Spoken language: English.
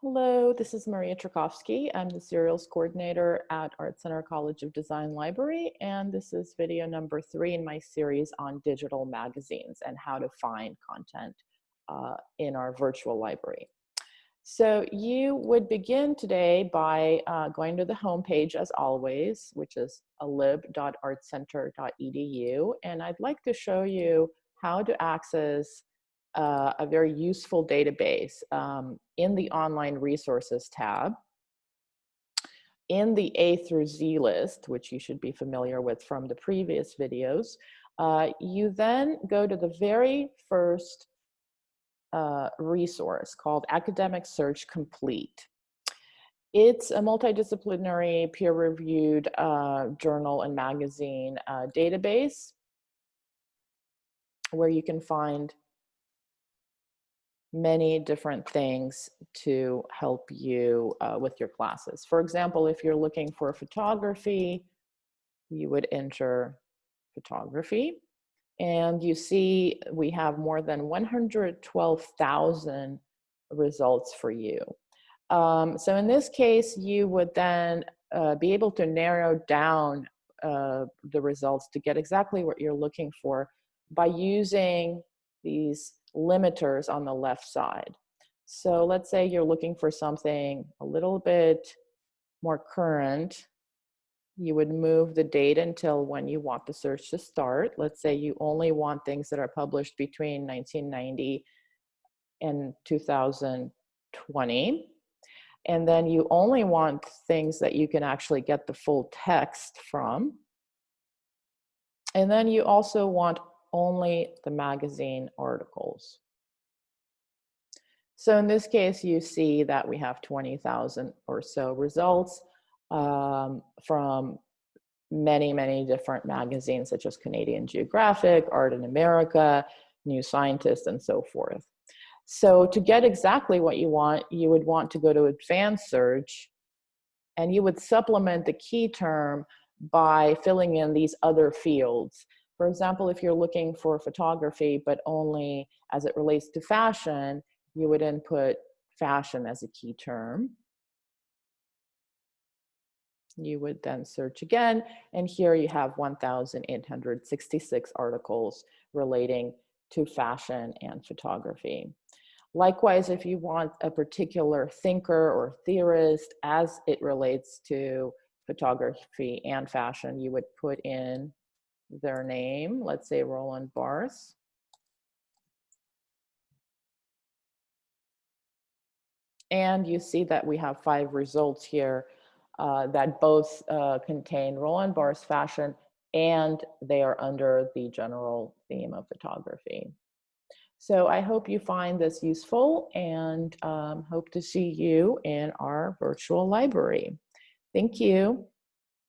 Hello, this is Maria Tchaikovsky. I'm the Serials Coordinator at Art Center College of Design Library, and this is video number 3 in my series on digital magazines and how to find content in our virtual library. So you would begin today by going to the homepage as always, which is alib.artcenter.edu, and I'd like to show you how to access a very useful database in the Online Resources tab. In the A through Z list, which you should be familiar with from the previous videos, you then go to the very first resource called Academic Search Complete. It's a multidisciplinary, peer-reviewed journal and magazine database where you can find many different things to help you with your classes. For example, if you're looking for photography, you would enter photography, and you see we have more than 112,000 results for you. So in this case, you would then be able to narrow down the results to get exactly what you're looking for by using these limiters on the left side. So let's say you're looking for something a little bit more current. You would move the date until when you want the search to start. Let's say you only want things that are published between 1990 and 2020. And then you only want things that you can actually get the full text from. And then you also want only the magazine articles. So in this case, you see that we have 20,000 or so results from many, many different magazines such as Canadian Geographic, Art in America, New Scientist, and so forth. So to get exactly what you would want to go to advanced search, and you would supplement the key term by filling in these other fields. For example, if you're looking for photography, but only as it relates to fashion, you would input fashion as a key term. You would then search again, and here you have 1,866 articles relating to fashion and photography. Likewise, if you want a particular thinker or theorist as it relates to photography and fashion, you would put in their name, let's say Roland Barthes. And you see that we have 5 results here that both contain Roland Barthes fashion, and they are under the general theme of photography. So I hope you find this useful, and hope to see you in our virtual library. Thank you.